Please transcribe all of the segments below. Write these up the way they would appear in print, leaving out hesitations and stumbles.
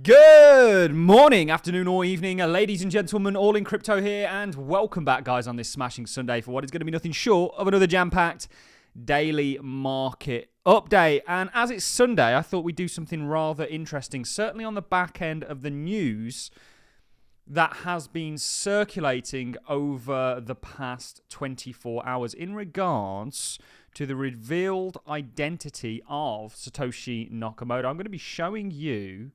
Good morning, afternoon, or evening, ladies and gentlemen, Allincrypto here, and welcome back, guys, on this smashing Sunday for what is going to be nothing short of another jam-packed daily market update. And as it's Sunday, I thought we'd do something rather interesting, certainly on the back end of the news that has been circulating over the past 24 hours in regards to the revealed identity of Satoshi Nakamoto. I'm going to be showing you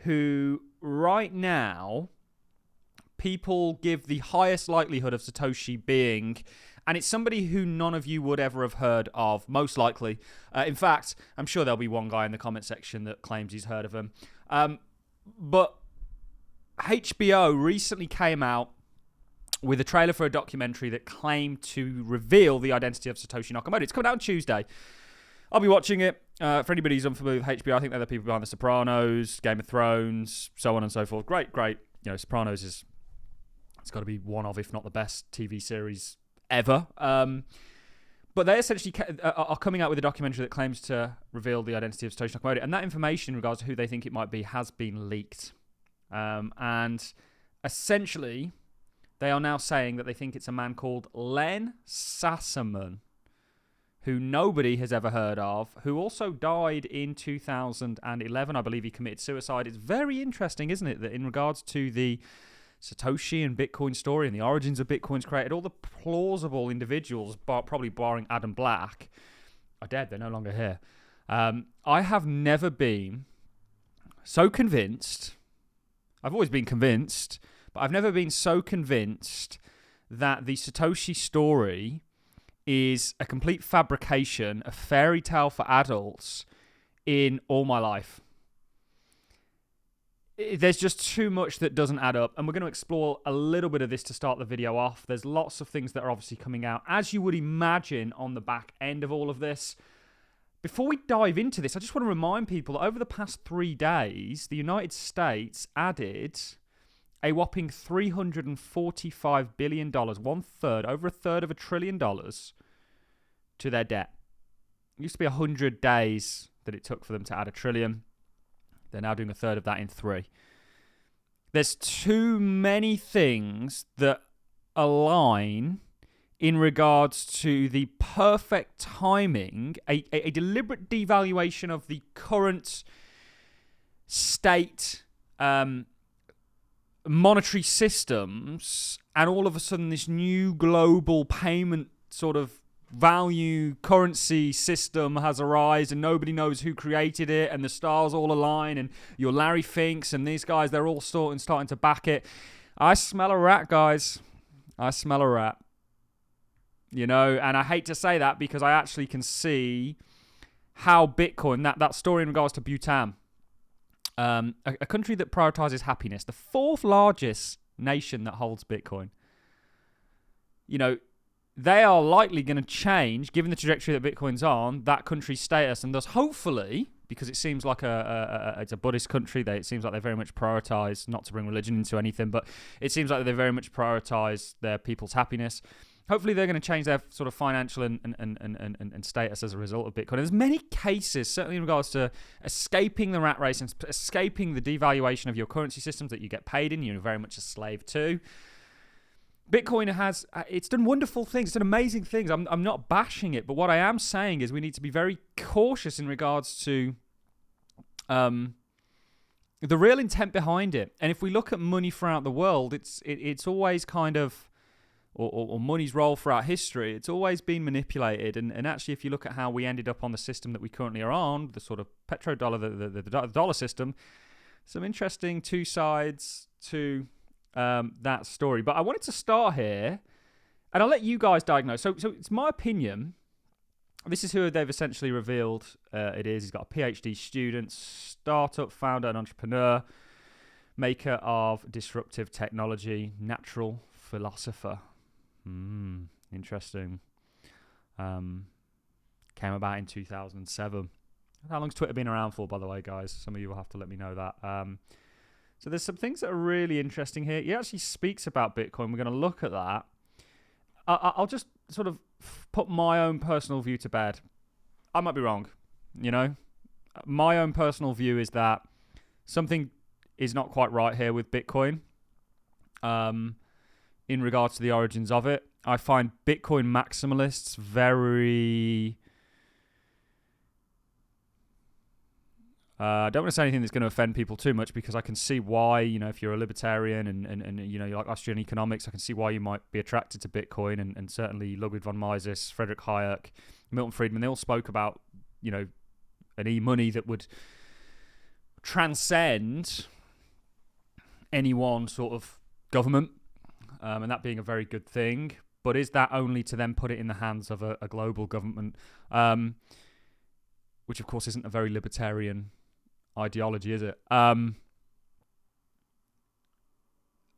who right now people give the highest likelihood of Satoshi being, and it's somebody who none of you would ever have heard of, most likely. In fact, I'm sure there'll be one guy in the comment section that claims he's heard of him. But HBO recently came out with a trailer for a documentary that claimed to reveal the identity of Satoshi Nakamoto. It's coming out on Tuesday. I'll be watching it. For anybody who's unfamiliar with HBO, I think they're the people behind The Sopranos, Game of Thrones, so on and so forth. Great. You know, Sopranos it's got to be one of, if not the best TV series ever. But they essentially are coming out with a documentary that claims to reveal the identity of Satoshi Nakamoto. And that information in regards to who they think it might be has been leaked. And essentially, they are now saying that they think it's a man called Len Sassaman, who nobody has ever heard of, who also died in 2011. I believe he committed suicide. It's very interesting, isn't it, that in regards to the Satoshi and Bitcoin story and the origins of Bitcoin's created, all the plausible individuals, probably barring Adam Black, are dead. They're no longer here. I have never been so convinced. I've always been convinced, but I've never been so convinced that the Satoshi story is a complete fabrication, a fairy tale for adults in all my life. There's just too much that doesn't add up, and we're going to explore a little bit of this to start the video off. There's lots of things that are obviously coming out, as you would imagine, on the back end of all of this. Before we dive into this, I just want to remind people that over the past 3 days, the United States added a whopping $345 billion, over a third of $1 trillion, to their debt. It used to be 100 days that it took for them to add $1 trillion. They're now doing a third of that in 3. There's too many things that align in regards to the perfect timing, a deliberate devaluation of the current state monetary systems, and all of a sudden this new global payment sort of value currency system has arisen, and nobody knows who created it, and the stars all align, and your Larry Finks and these guys, they're all starting to back it. I smell a rat, guys. I smell a rat. You know, and I hate to say that because I actually can see how Bitcoin, that story in regards to Bhutan, a country that prioritizes happiness, the 4th largest nation that holds Bitcoin, you know, they are likely going to change, given the trajectory that Bitcoin's on, that country's status, and thus hopefully, because it seems like it's a Buddhist country, it seems like they very much prioritize, not to bring religion into anything, but it seems like they very much prioritize their people's happiness. Hopefully they're going to change their sort of financial and status as a result of Bitcoin. There's many cases, certainly in regards to escaping the rat race and escaping the devaluation of your currency systems that you get paid in. You're very much a slave to. Bitcoin it's done wonderful things. It's done amazing things. I'm not bashing it, but what I am saying is we need to be very cautious in regards to the real intent behind it. And if we look at money throughout the world, it's always kind of, or money's role throughout history, it's always been manipulated. And actually, if you look at how we ended up on the system that we currently are on, the sort of petrodollar, the dollar system, some interesting two sides to that story. But I wanted to start here, and I'll let you guys diagnose. So it's my opinion. This is who they've essentially revealed it is. He's got a PhD student, startup founder and entrepreneur, maker of disruptive technology, natural philosopher. Interesting. Came about in 2007. How long's Twitter been around for, by the way, guys? Some of you will have to let me know that. So there's some things that are really interesting here. He actually speaks about Bitcoin. We're going to look at that. I'll just sort of put my own personal view to bed. I might be wrong, you know. My own personal view is that something is not quite right here with Bitcoin. In regards to the origins of it, I find Bitcoin maximalists very... I don't want to say anything that's going to offend people too much, because I can see why, if you're a libertarian and you like Austrian economics, I can see why you might be attracted to Bitcoin, and certainly Ludwig von Mises, Friedrich Hayek, Milton Friedman, they all spoke about, an e-money that would transcend any one sort of government, and that being a very good thing. But is that only to then put it in the hands of a global government, which of course isn't a very libertarian ideology, is it?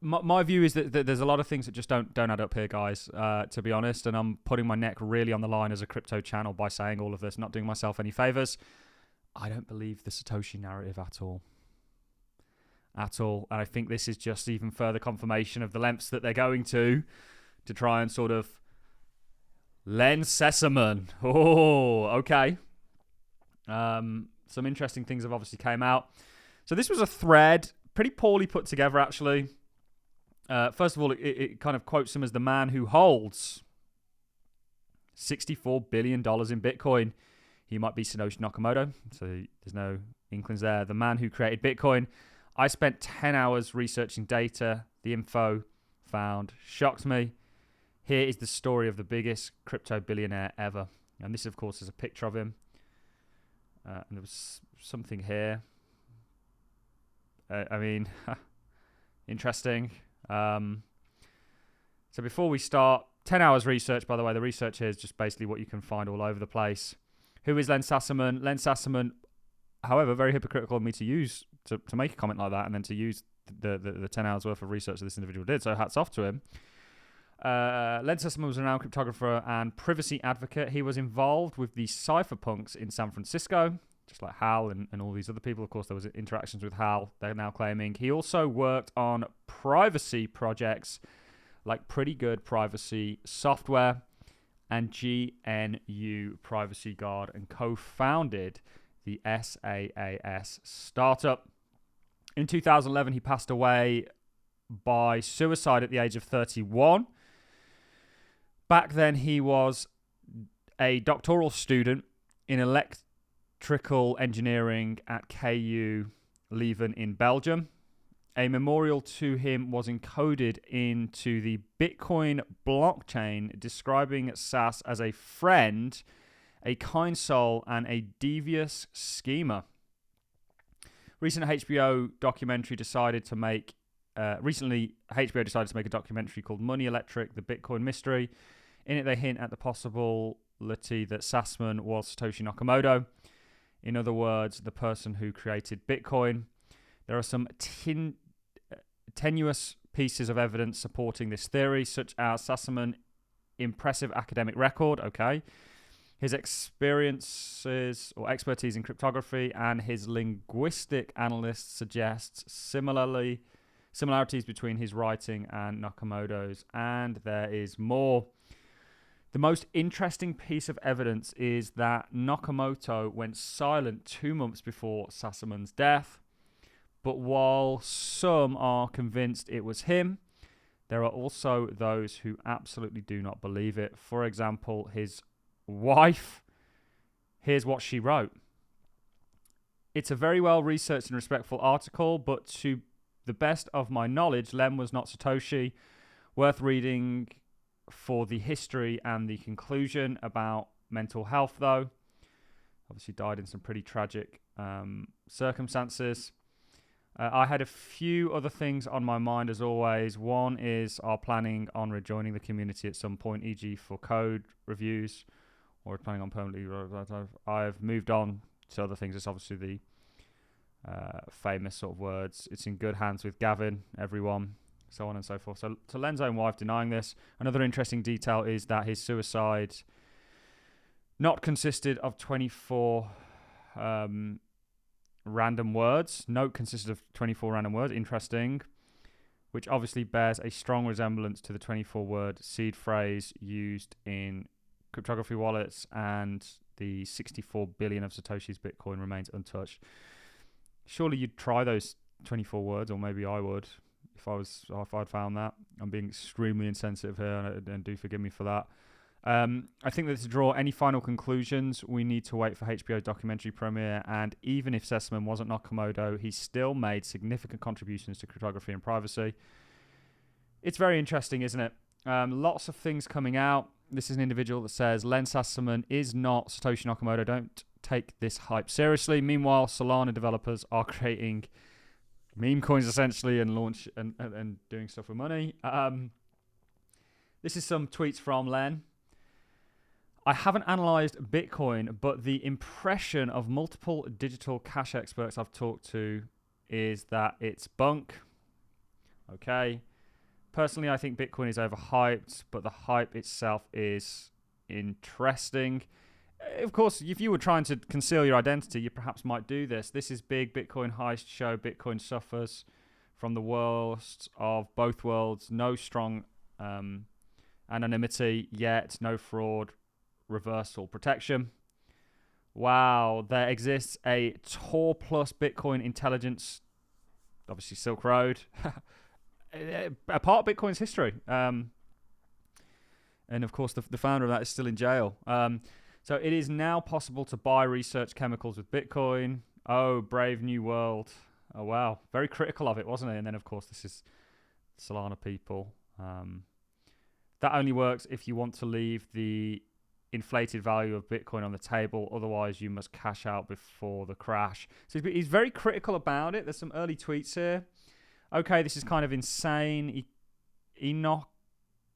My view is that there's a lot of things that just don't add up here, guys, to be honest, and I'm putting my neck really on the line as a crypto channel by saying all of this, not doing myself any favors. I don't believe the Satoshi narrative at all. And I think this is just even further confirmation of the lengths that they're going to try and sort of lend sesame. Oh, okay. Some interesting things have obviously came out. So this was a thread, pretty poorly put together, actually. First of all, it kind of quotes him as the man who holds $64 billion in Bitcoin. He might be Satoshi Nakamoto, so there's no inklings there. The man who created Bitcoin. I spent 10 hours researching data. The info found shocked me. Here is the story of the biggest crypto billionaire ever. And this, of course, is a picture of him. And there was something here. Interesting. So before we start, 10 hours research, by the way. The research here is just basically what you can find all over the place. Who is Len Sassaman? Len Sassaman, however, very hypocritical of me to use to make a comment like that and then to use the 10 hours worth of research that this individual did. So hats off to him. Len Sassaman was a renowned cryptographer and privacy advocate. He was involved with the cypherpunks in San Francisco, just like Hal and all these other people. Of course, there was interactions with Hal, they're now claiming. He also worked on privacy projects like Pretty Good Privacy Software and GNU Privacy Guard, and co-founded the SaaS startup. In 2011, he passed away by suicide at the age of 31. Back then, he was a doctoral student in electrical engineering at KU Leuven in Belgium. A memorial to him was encoded into the Bitcoin blockchain, describing SAS as a friend, a kind soul, and a devious schemer. Recently, HBO decided to make a documentary called Money Electric, The Bitcoin Mystery. In it, they hint at the possibility that Sassman was Satoshi Nakamoto. In other words, the person who created Bitcoin. There are some tenuous pieces of evidence supporting this theory, such as Sassaman's impressive academic record, his experiences or expertise in cryptography, and his linguistic analyst suggests similarities between his writing and Nakamoto's, and there is more. The most interesting piece of evidence is that Nakamoto went silent 2 months before Sassaman's death. But while some are convinced it was him, there are also those who absolutely do not believe it. For example, his wife. Here's what she wrote. It's a very well-researched and respectful article, but to the best of my knowledge, Lem was not Satoshi. Worth reading for the history and the conclusion about mental health, though. Obviously died in some pretty tragic circumstances. I had a few other things on my mind, as always. One is our planning on rejoining the community at some point, e.g. for code reviews, or planning on permanently. I've moved on to other things. It's obviously the famous sort of words. It's in good hands with Gavin, everyone, so on and so forth. So to Len's own wife denying this. Another interesting detail is that his suicide consisted of 24 random words. Note consisted of 24 random words. Interesting. Which obviously bears a strong resemblance to the 24-word seed phrase used in cryptography wallets, and the 64 billion of Satoshi's Bitcoin remains untouched. Surely you'd try those 24 words, or maybe I would if I'd found that. I'm being extremely insensitive here, and do forgive me for that. I think that to draw any final conclusions, we need to wait for HBO's documentary premiere. And even if Sessamon wasn't Nakamoto, he still made significant contributions to cryptography and privacy. It's very interesting, isn't it? Lots of things coming out. This is an individual that says Len Sassaman is not Satoshi Nakamoto. Don't take this hype seriously. Meanwhile, Solana developers are creating meme coins essentially and launch and doing stuff with money. This is some tweets from Len. I haven't analysed Bitcoin, but the impression of multiple digital cash experts I've talked to is that it's bunk. Okay. Personally, I think Bitcoin is overhyped, but the hype itself is interesting. Of course, if you were trying to conceal your identity, you perhaps might do this. This is big Bitcoin heist show. Bitcoin suffers from the worst of both worlds. No strong anonymity yet. No fraud, reversal protection. Wow, there exists a Tor plus Bitcoin intelligence, obviously Silk Road, a part of Bitcoin's history. And of course, the founder of that is still in jail. So it is now possible to buy research chemicals with Bitcoin. Oh, brave new world. Oh, wow. Very critical of it, wasn't it? And then, of course, this is Solana people. That only works if you want to leave the inflated value of Bitcoin on the table. Otherwise, you must cash out before the crash. So he's very critical about it. There's some early tweets here. Okay, this is kind of insane. Enoch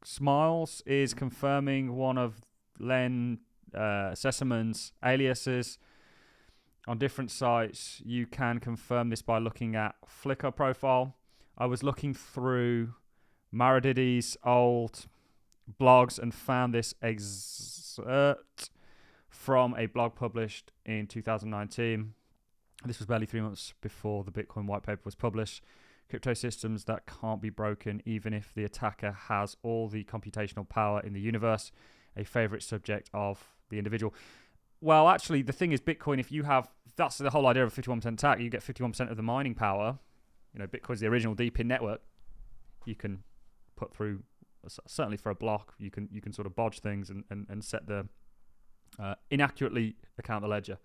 Smiles is confirming one of Len Sessaman's aliases on different sites. You can confirm this by looking at Flickr profile. I was looking through Maradidi's old blogs and found this excerpt from a blog published in 2019. This was barely 3 months before the Bitcoin white paper was published. Crypto systems that can't be broken even if the attacker has all the computational power in the universe, a favorite subject of the individual. Well, actually, the thing is, Bitcoin, if you have, that's the whole idea of a 51% attack, you get 51% of the mining power. You know, Bitcoin's the original deep in network. You can put through, certainly for a block, you can sort of bodge things and set the, inaccurately account the ledger.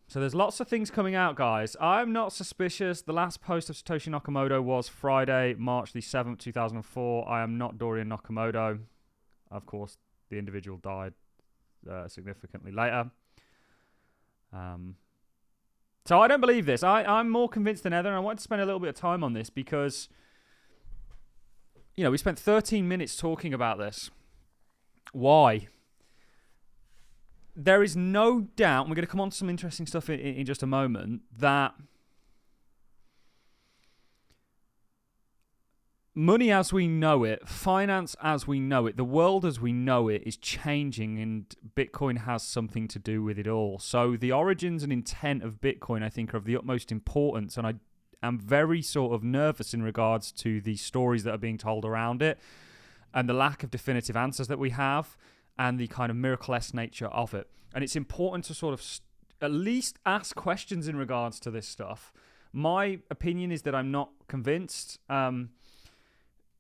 So there's lots of things coming out, guys. I'm not suspicious. The last post of Satoshi Nakamoto was Friday, March the 7th, 2004. I am not Dorian Nakamoto. Of course, the individual died significantly later. So I don't believe this. I'm more convinced than ever, and I want to spend a little bit of time on this because, you know, we spent 13 minutes talking about this. Why? There is no doubt, and we're going to come on to some interesting stuff in just a moment, that money as we know it, finance as we know it, the world as we know it is changing, and Bitcoin has something to do with it all. So the origins and intent of Bitcoin, I think, are of the utmost importance, and I am very sort of nervous in regards to the stories that are being told around it and the lack of definitive answers that we have, and the kind of miracle-esque nature of it. And it's important to sort of at least ask questions in regards to this stuff. My opinion is that I'm not convinced. There's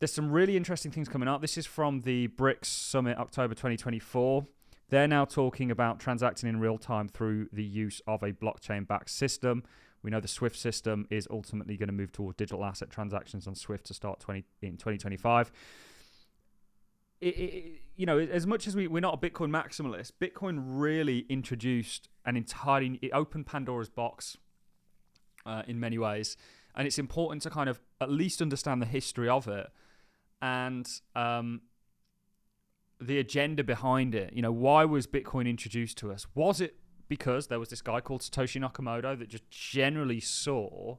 some really interesting things coming up. This is from the BRICS Summit, October 2024. They're now talking about transacting in real time through the use of a blockchain-backed system. We know the SWIFT system is ultimately going to move towards digital asset transactions on SWIFT to start in 2025. You know, as much as we're not a Bitcoin maximalist, Bitcoin really introduced it opened Pandora's box in many ways. And it's important to kind of at least understand the history of it and the agenda behind it. You know, why was Bitcoin introduced to us? Was it because there was this guy called Satoshi Nakamoto that just generally saw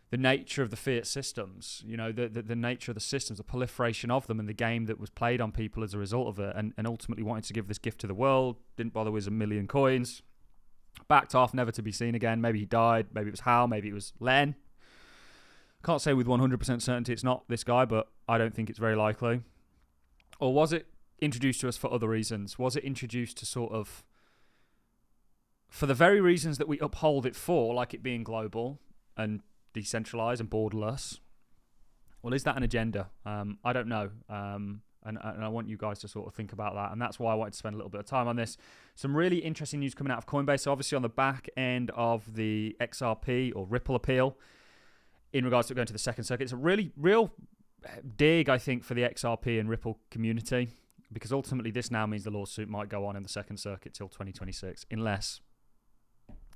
the nature of the fiat systems, you know, the nature of the systems, the proliferation of them, and the game that was played on people as a result of it, and ultimately wanted to give this gift to the world, didn't bother with 1 million coins, backed off, never to be seen again. Maybe he died, maybe it was Hal, maybe it was Len. Can't say with 100% certainty it's not this guy, but I don't think it's very likely. Or was it introduced to us for other reasons? Was it introduced to sort of for the very reasons that we uphold it for, like it being global and decentralized and borderless. Well, is that an agenda? I don't know. And I want you guys to sort of think about that. And that's why I wanted to spend a little bit of time on this. Some really interesting news coming out of Coinbase. So obviously on the back end of the XRP or Ripple appeal in regards to going to the Second Circuit. It's a real dig, I think, for the XRP and Ripple community, because ultimately this now means the lawsuit might go on in the Second Circuit till 2026, unless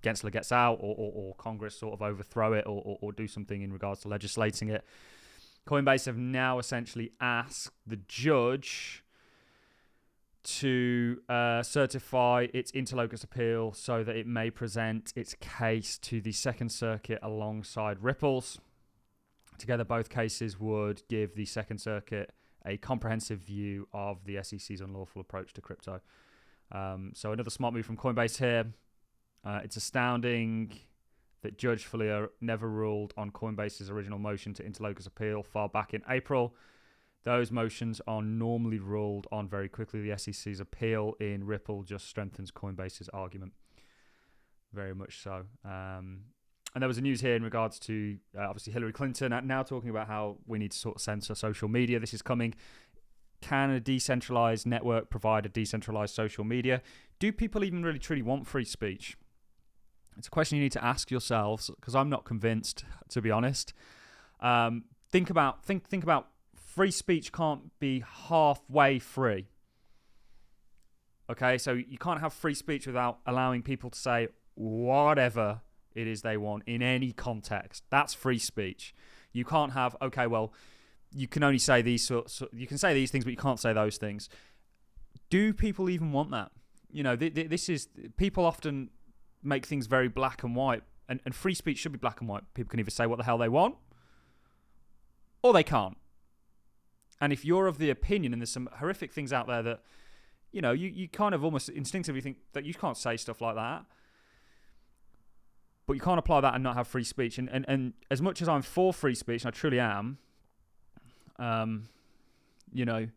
Gensler gets out or Congress sort of overthrow it or do something in regards to legislating it. Coinbase have now essentially asked the judge to certify its interlocus appeal so that it may present its case to the Second Circuit alongside Ripple's. Together, both cases would give the Second Circuit a comprehensive view of the SEC's unlawful approach to crypto. So another smart move from Coinbase here. It's astounding that Judge Falia never ruled on Coinbase's original motion to interlocus appeal far back in April. Those motions are normally ruled on very quickly. The SEC's appeal in Ripple just strengthens Coinbase's argument. Very much so. And there was a news here in regards to, obviously, Hillary Clinton now talking about how we need to sort of censor social media. This is coming. Can a decentralized network provide a decentralized social media? Do people even really truly want free speech? It's a question you need to ask yourselves, because I'm not convinced, to be honest. Think about free speech can't be halfway free. Okay, so you can't have free speech without allowing people to say whatever it is they want in any context. That's free speech. You can't have, okay, well, you can only say these you can say these things, but you can't say those things. Do people even want that? You know, this is, people often make things very black and white, and free speech should be black and white. People can either say what the hell they want, or they can't. And if you're of the opinion, and there's some horrific things out there that, you know, you kind of almost instinctively think that you can't say stuff like that, but you can't apply that and not have free speech. And as much as I'm for free speech, and I truly am, you know,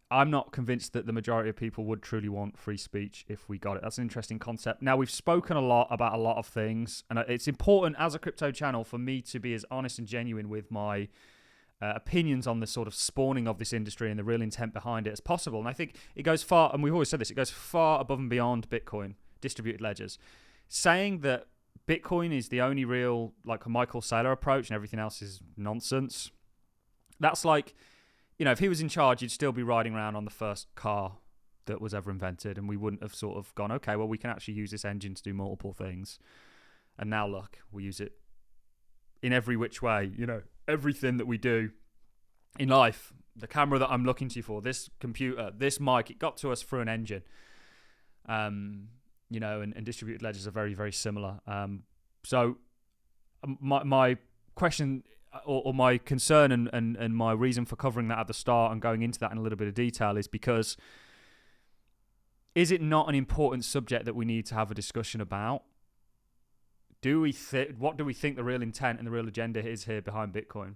I'm not convinced that the majority of people would truly want free speech if we got it. That's an interesting concept. Now, we've spoken a lot about a lot of things, and it's important as a crypto channel for me to be as honest and genuine with my opinions on the sort of spawning of this industry and the real intent behind it as possible. And I think it goes far, and we've always said this, it goes far above and beyond Bitcoin, distributed ledgers. Saying that Bitcoin is the only real, like, a Michael Saylor approach and everything else is nonsense. That's like, you know, if he was in charge, you'd still be riding around on the first car that was ever invented, and we wouldn't have sort of gone, okay, well, we can actually use this engine to do multiple things. And now, look, we use it in every which way, you know, everything that we do in life. The camera that I'm looking to you for, this computer, this mic, it got to us through an engine. You know, and distributed ledgers are very, very similar. So my question or my concern and my reason for covering that at the start and going into that in a little bit of detail is because, is it not an important subject that we need to have a discussion about? What do we think the real intent and the real agenda is here behind Bitcoin?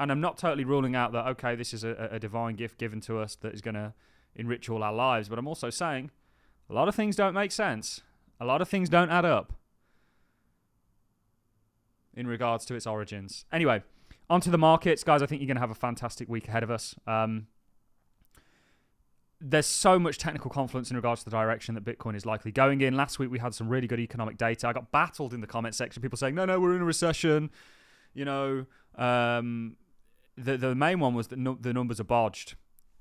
And I'm not totally ruling out that, okay, this is a divine gift given to us that is going to enrich all our lives, but I'm also saying a lot of things don't make sense. A lot of things don't add up in regards to its origins. Anyway, onto the markets. Guys, I think you're going to have a fantastic week ahead of us. There's so much technical confluence in regards to the direction that Bitcoin is likely going in. Last week, we had some really good economic data. I got battled in the comment section. People saying, no, we're in a recession. You know, the main one was that the numbers are bodged.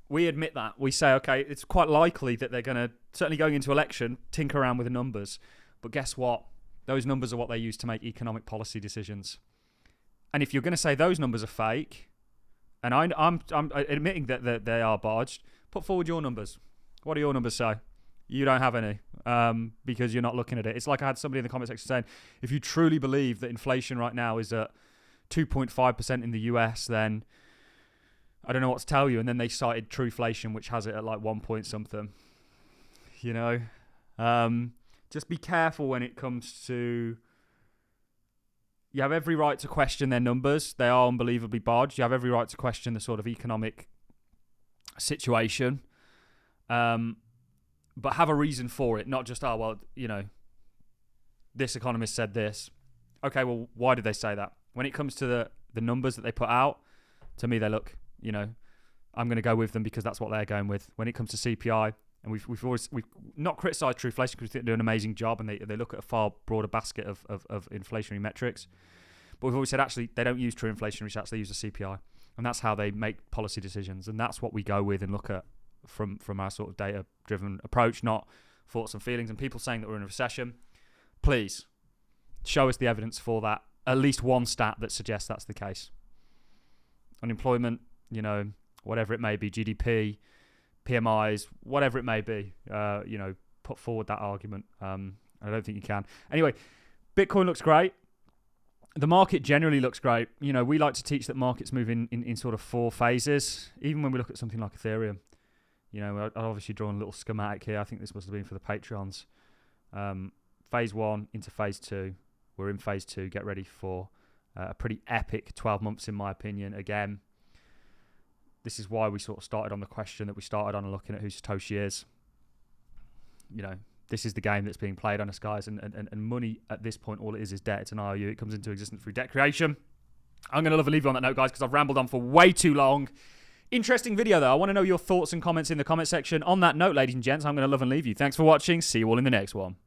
We admit that. We say, okay, it's quite likely that they're going to, certainly going into election, tinker around with the numbers. But guess what? Those numbers are what they use to make economic policy decisions. And if you're going to say those numbers are fake, and I'm admitting that they are bodged, put forward your numbers. What do your numbers say? You don't have any, because you're not looking at it. It's like I had somebody in the comment section saying, if you truly believe that inflation right now is at 2.5% in the US, then I don't know what to tell you. And then they cited Trueflation, which has it at like 1 point something. You know, just be careful when it comes to. You have every right to question their numbers. They are unbelievably bodged. You have every right to question the sort of economic situation. But but have a reason for it, not just, this economist said this. Okay, well, why did they say that? When it comes to the numbers that they put out, to me, they look, I'm going to go with them because that's what they're going with. When it comes to CPI, and we've not criticised Trueflation because we think they do an amazing job and they look at a far broader basket of inflationary metrics. But we've always said, actually, they don't use true inflation research, they use the CPI. And that's how they make policy decisions. And that's what we go with and look at from our sort of data-driven approach, not thoughts and feelings. And people saying that we're in a recession, please show us the evidence for that. At least one stat that suggests that's the case. Unemployment, whatever it may be, GDP, PMIs, whatever it may be, put forward that argument. I don't think you can. Anyway, Bitcoin looks great. The market generally looks great. We like to teach that markets move in sort of 4 phases, even when we look at something like Ethereum. I've obviously drawn a little schematic here. I think this must have been for the Patreons. Phase 1 into phase 2. We're in phase 2. Get ready for a pretty epic 12 months, in my opinion. Again, this is why we sort of started on the question that we started on, looking at who Satoshi is. This is the game that's being played on us, guys. And money at this point, all it is debt. It's an IOU. It comes into existence through debt creation. I'm going to love and leave you on that note, guys, because I've rambled on for way too long. Interesting video, though. I want to know your thoughts and comments in the comment section. On that note, ladies and gents, I'm going to love and leave you. Thanks for watching. See you all in the next one.